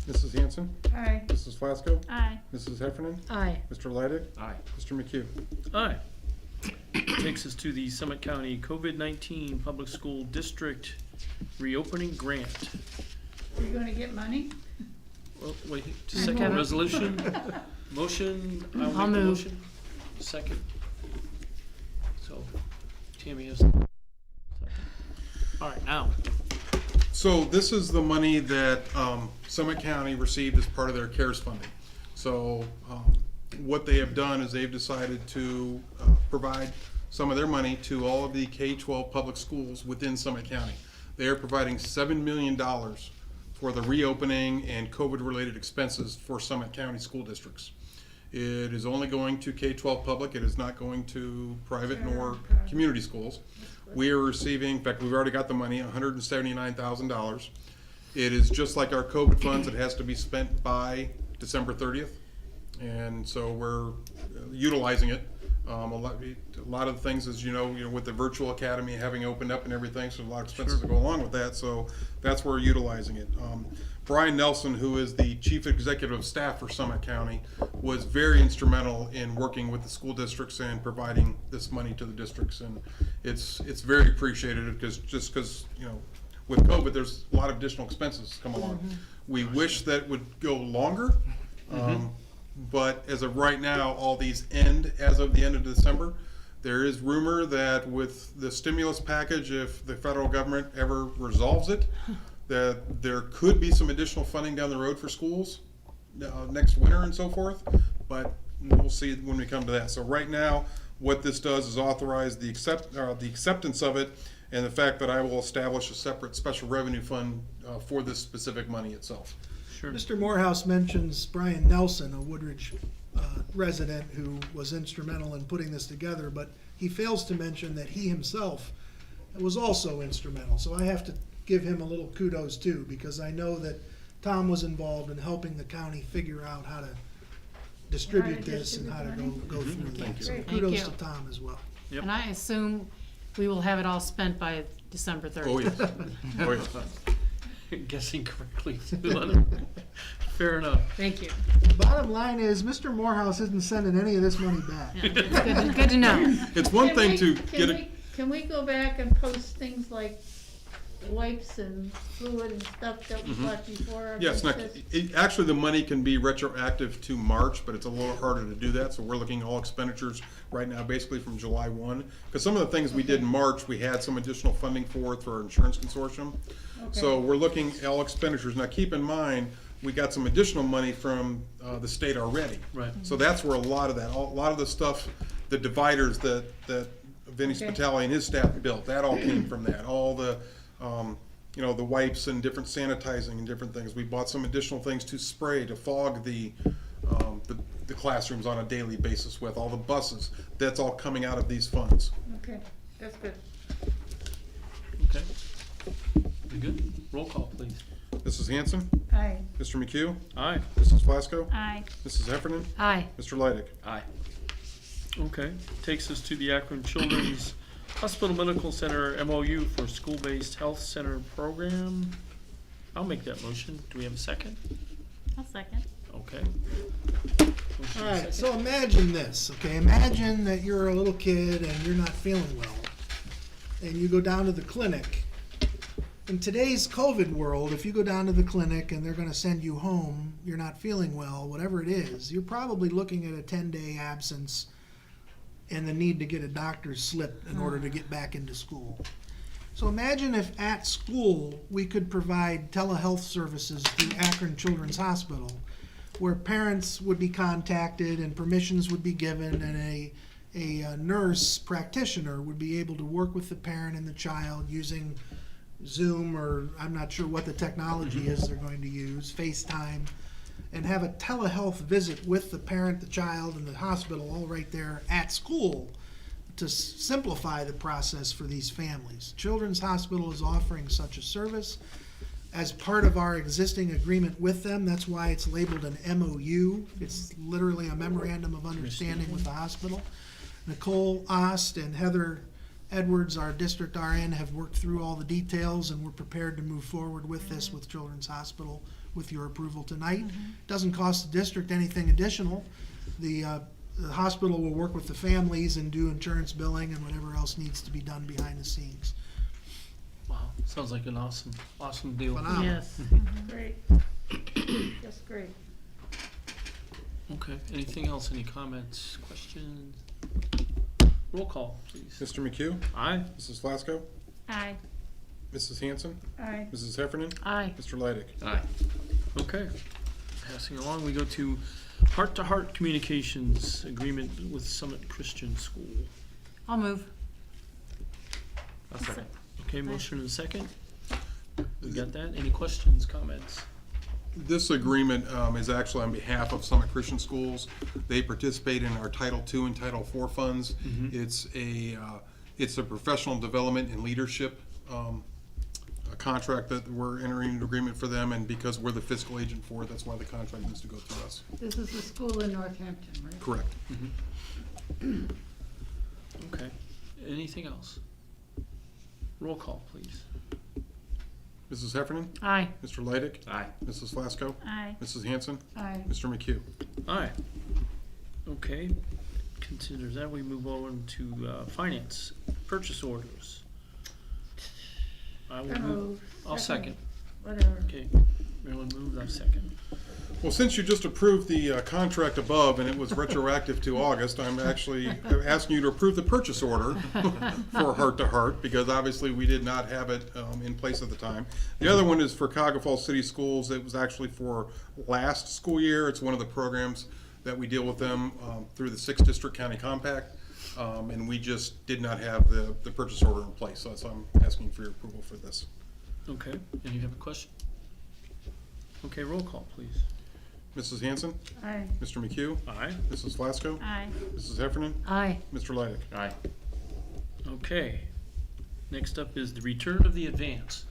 Mrs. Hanson? Aye. Mrs. Flasco? Aye. Mrs. Heffernan? Aye. Mr. Leidig? Aye. Mr. McHugh? Aye. Takes us to the Summit County COVID-19 Public School District Reopening Grant. You gonna get money? Well, wait, second Okay. resolution, motion, I'll make the move. motion. Second. So, Tammy has. All right, now, So this is the money that Summit County received as part of their CARES funding. So what they have done is they've decided to provide some of their money to all of the K-12 public schools within Summit County. They are providing $7 million for the reopening and COVID-related expenses for Summit County school districts. It is only going to K-12 public. It is not going to private nor community schools. We are receiving, in fact, we've already got the money, $179,000. It is just like our COVID funds. It has to be spent by December 30th. And so we're utilizing it. A lot of the things, as you know, with the virtual academy having opened up and everything, so a lot of expenses to go along with that. So that's where we're utilizing it. Brian Nelson, who is the Chief Executive of Staff for Summit County, was very instrumental in working with the school districts and providing this money to the districts. And it's very appreciated because with COVID, there's a lot of additional expenses come along. We wish that would go longer. But as of right now, all these end as of the end of December. There is rumor that with the stimulus package, if the federal government ever resolves it, that there could be some additional funding down the road for schools next winter and so forth. But we'll see when we come to that. So right now, what this does is authorize the acceptance of it, and the fact that I will establish a separate special revenue fund for this specific money itself. sure. Mr. Morehouse mentions Brian Nelson, a Woodridge resident who was instrumental in putting this together, but he fails to mention that he himself was also instrumental. So I have to give him a little kudos too, because I know that Tom was involved in helping the county figure out how to distribute this and how to go through that. So Thank kudos you. to Tom as well. Yep. And I assume we will have it all spent by December 30th. Oh, yes. Oh, yes. Guessing correctly. too. Fair enough. Thank you. Bottom line is, Mr. Morehouse isn't sending any of this money back. Yeah, it's good to know. It's one thing to get a. Can we go back and post things like wipes and fluid and stuff that we bought before. Yes, actually, the money can be retroactive to March, but it's a little harder to do that, so we're looking at all expenditures right now, basically from July 1. Because some of the things we did in March, we had some additional funding for our insurance consortium. So we're looking at all expenditures. Now, keep in mind, we got some additional money from the state already. Right. So that's where a lot of that, a lot of the stuff, the dividers that Vinny Spitali and his staff built, that all came from that. All the, the wipes and different sanitizing and different things. We bought some additional things to spray, to fog the classrooms on a daily basis with, all the buses. That's all coming out of these funds. Okay, that's good. Okay. Very good. Roll call, please. Mrs. Hanson? Aye. Mr. McHugh? Aye. Mrs. Flasco? Aye. Mrs. Heffernan? Aye. Mr. Leidig? Aye. Okay. Takes us to the Akron Children's Hospital Medical Center MOU for School-Based Health Center Program. I'll make that motion. Do we have a second? I'll second. Okay. All right, so imagine this, okay? Imagine that you're a little kid and you're not feeling well, and you go down to the clinic. In today's COVID world, if you go down to the clinic and they're going to send you home, you're not feeling well, whatever it is, you're probably looking at a 10-day absence and the need to get a doctor's slip in order to get back into school. So imagine if at school we could provide telehealth services through Akron Children's Hospital, where parents would be contacted and permissions would be given, and a nurse practitioner would be able to work with the parent and the child using Zoom, or I'm not sure what the technology is they're going to use, FaceTime, and have a telehealth visit with the parent, the child, and the hospital all right there at school to simplify the process for these families. Children's Hospital is offering such a service as part of our existing agreement with them. That's why it's labeled an MOU. It's literally a memorandum of understanding with the hospital. Nicole Ost and Heather Edwards, our district RN, have worked through all the details, and we're prepared to move forward with this with Children's Hospital with your approval tonight. Doesn't cost the district anything additional. The hospital will work with the families and do insurance billing and whatever else needs to be done behind the scenes. Wow. Sounds like an awesome deal. Phenomenal. Yes. Great. Just great. Okay. Anything else? Any comments, questions? Roll call, please. Mr. McHugh? Aye. Mrs. Flasco? Aye. Mrs. Hanson? Aye. Mrs. Heffernan? Aye. Mr. Leidig? Aye. Okay. Passing along, we go to heart-to-heart communications agreement with Summit Christian School. I'll move. I'll second. Okay, motion and second. We got that? Any questions, comments? This agreement is actually on behalf of Summit Christian Schools. They participate in our Title II and Title IV funds. It's a professional development and leadership a contract that we're entering into agreement for them, and because we're the fiscal agent for it, that's why the contract needs to go through us. This is the school in Northampton, right? Correct. Okay. Anything else? Roll call, please. Mrs. Heffernan? Aye. Mr. Leidig? Aye. Mrs. Flasco? Aye. Mrs. Hanson? Aye. Mr. McHugh? Aye. Okay. Consider that. We move on to finance, purchase orders. I will move. I'll second. Whatever. Okay. Marilyn moved, I'll second. Well, since you just approved the contract above and it was retroactive to August, I'm actually asking you to approve the purchase order for Heart to Heart, because obviously we did not have it in place at the time. The other one is for Cuyahoga Falls City Schools. It was actually for last school year. It's one of the programs that we deal with them through the 6th District County Compact, and we just did not have the purchase order in place. So I'm asking for your approval for this. Okay. And you have a question? Okay, roll call, please. Mrs. Hanson? Aye. Mr. McHugh? Aye. Mrs. Flasco? Aye. Mrs. Heffernan? Aye. Mr. Leidig? Aye. Okay. Next up is the return of the advance.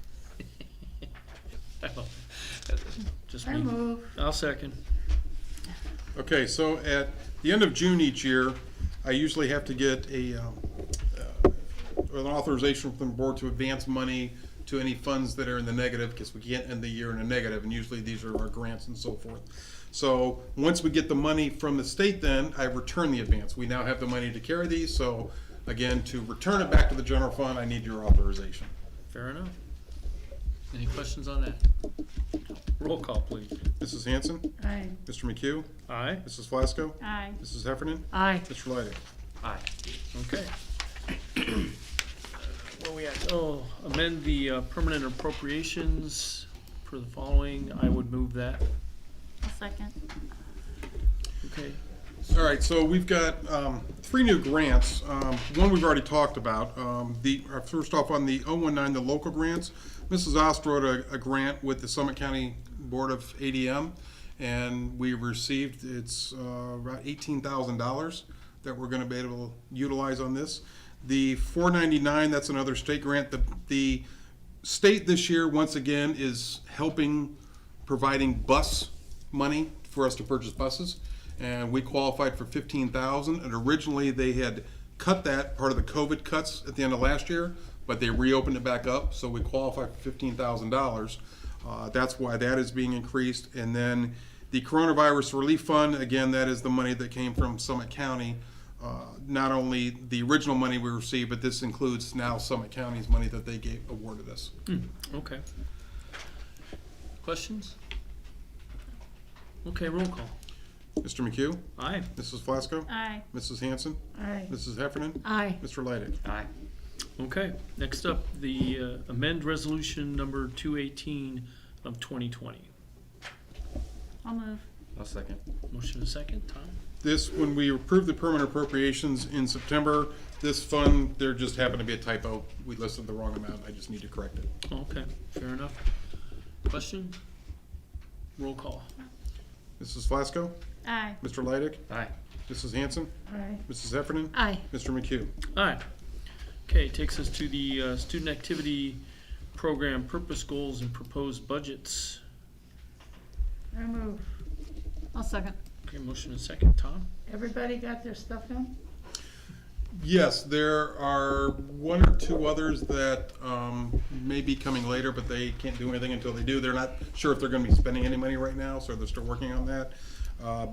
Just I me. move. I'll second. Okay, so at the end of June each year, I usually have to get an authorization from the board to advance money to any funds that are in the negative, because we can't end the year in a negative, and usually these are our grants and so forth. So once we get the money from the state, then I return the advance. We now have the money to carry these, so again, to return it back to the general fund, I need your authorization. Fair enough. Any questions on that? Roll call, please. Mrs. Hanson? Aye. Mr. McHugh? Aye. Mrs. Flasco? Aye. Mrs. Heffernan, Aye. Mr. Leidig? Aye. Okay. Where we at? Oh, amend the permanent appropriations for the following. I would move that. A second. Okay. All right, so we've got 3 new grants. One we've already talked about. First off, on the 019, the local grants, Mrs. Ost wrote a grant with the Summit County Board of ADM, and we received, it's about $18,000 that we're gonna be able to utilize on this. The 499, that's another state grant. The state this year, once again, is providing bus money for us to purchase buses. And we qualified for 15,000, and originally they had cut that, part of the COVID cuts at the end of last year, but they reopened it back up, so we qualified for $15,000. That's why that is being increased. And then the Coronavirus Relief Fund, again, that is the money that came from Summit County. Not only the original money we received, but this includes now Summit County's money that they awarded us. Okay. Questions? Okay, roll call. Mr. McHugh? Aye. Mrs. Flasco? Aye. Mrs. Hanson? Aye. Mrs. Heffernan, Aye. Mr. Leidig? Aye. Okay, next up, the amend resolution number 218 of 2020. I'll move. I'll second. Motion and second, Tom? This, when we approved the permanent appropriations in September, this fund, there just happened to be a typo. We listed the wrong amount. I just need to correct it. Okay, fair enough. Question? Roll call. Mrs. Flasco? Aye. Mr. Leidig? Aye. Mrs. Hanson? Aye. Mrs. Heffernan, Aye. Mr. McHugh? Aye. Okay, takes us to the student activity program purpose goals and proposed budgets. I move. I'll second. Okay, motion and second, Tom? Everybody got their stuff in? Yes, there are 1 or 2 others that may be coming later, but they can't do anything until they do. They're not sure if they're going to be spending any money right now, so they're still working on that.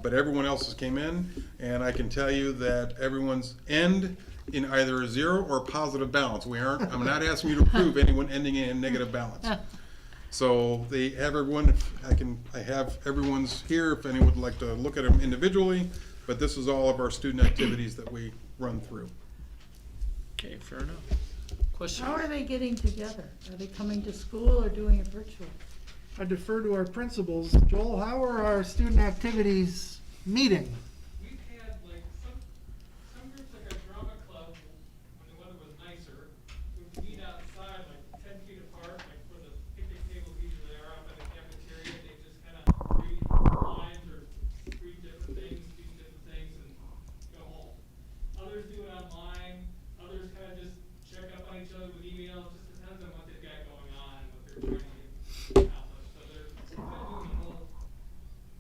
But everyone else's came in, and I can tell you that everyone's end in either a 0 or a positive balance. I'm not asking you to approve anyone ending in a negative balance. So they have everyone. I have everyone's here if anyone would like to look at them individually. But this is all of our student activities that we run through. Okay, fair enough. Question? How are they getting together? Are they coming to school or doing it virtual? I defer to our principals. Joel, how are our student activities meeting? We've had like some groups like our drama club, when the weather was nicer, would meet outside like 10 feet apart, like where the picnic tables usually are up in the cafeteria. They just kind of read lines or read different things, speak different things, and go home. Others do it online. Others kind of just check up on each other with emails. Just depends on what they've got going on and what they're trying to get accomplished. So they're kind of doing the whole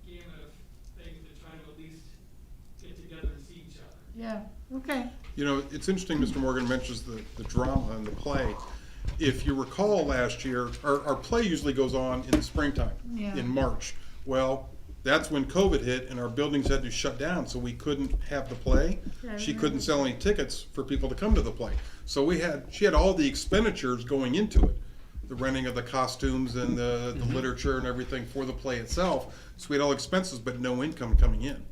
gamut of things to try to at least get together and see each other. Yeah, okay. You know, it's interesting, Mr. Morgan mentions the drama and the play. If you recall last year, our play usually goes on in the springtime, Yeah. in March. Well, that's when COVID hit and our buildings had to shut down, so we couldn't have the play. Yeah, I She remember. couldn't sell any tickets for people to come to the play. So she had all the expenditures going into it. The renting of the costumes and the literature and everything for the play itself. So we had all expenses, but no income coming in.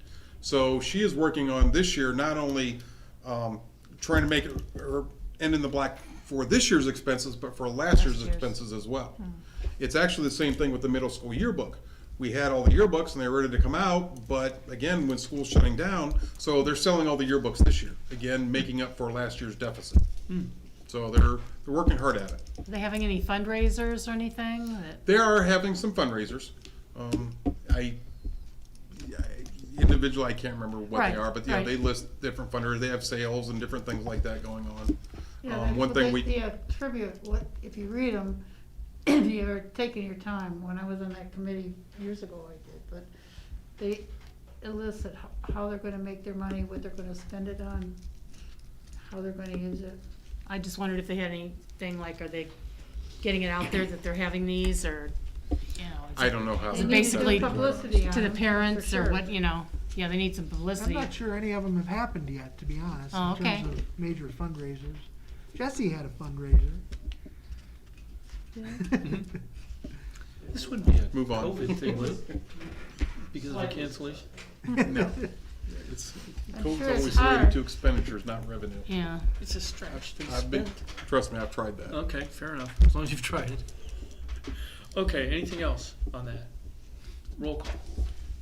So she is working on this year, not only trying to make it or end in the black for this year's expenses, but for last year's expenses as well. It's actually the same thing with the middle school yearbook. We had all the yearbooks and they were ready to come out, but again, when school's shutting down, so they're selling all the yearbooks this year, again, making up for last year's deficit. So they're working hard at it. Are they having any fundraisers or anything? They are having some fundraisers. Individually, I can't remember what Right, they are, but right. they list different fundraisers. They have sales and different things like that going on. Yeah, One thing we they attribute what, if you read them, if you're taking your time, when I was on that committee years ago I did, but they elicit how they're gonna make their money, what they're gonna spend it on, how they're gonna use it. I just wondered if they had anything like, are they getting it out there that they're having these, or, you know? I don't know how. Is it They need to do basically publicity on to the them, for parents, or sure. what, you know? Yeah, they need some I'm publicity. not sure any of them have happened yet, to be honest, Oh, in okay. terms of major fundraisers. Jesse had a fundraiser. This would be a Move on. COVID thing, would it? Because of the cancellation? No. It's, I'm COVID's sure it's always related hard. to expenditures, not revenue. Yeah. It's a stretch to I've been, spend. trust me, I've tried that. Okay, fair enough, as long as you've tried it. Okay, anything else on that? Roll call.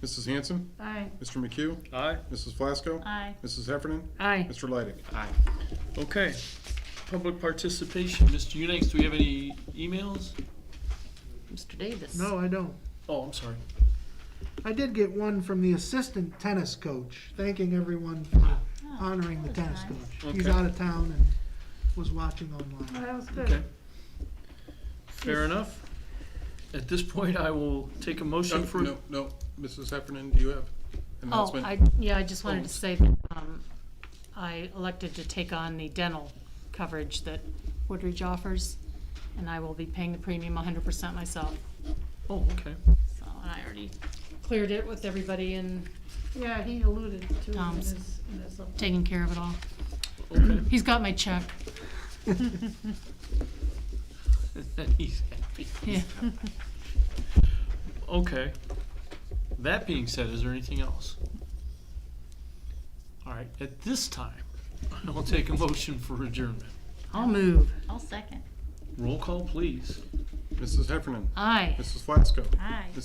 Mrs. Hanson, Aye. Mr. McHugh, Aye? Mrs. Flasco, Aye. Mrs. Heffernan, Aye. Mr. Leidig. Aye. Okay. Public participation. Mr. Unix, do we have any emails? Mr. Davis. No, I don't. Oh, I'm sorry. I did get one from the assistant tennis coach, thanking everyone for honoring the tennis coach. He's Okay. out of town and was watching Oh, online. that was good. Okay. Fair enough. At this point, I will take a motion for. No, Mrs. Heffernan, do you have an Oh, announcement? I just wanted to say that, I elected to take on the dental coverage that Woodridge offers, and I will be paying the premium 100% myself. Oh, okay. So, and I already cleared it with everybody and Yeah, he alluded to it in Tom's his taking care of it all. Okay. He's got my check. He's happy. Yeah. Okay. That being said, is there anything else? All right, at this time, I will take a motion for adjournment. I'll move. I'll second. Roll call, please. Mrs. Heffernan, Aye. Mrs. Flasco, Aye. Mrs.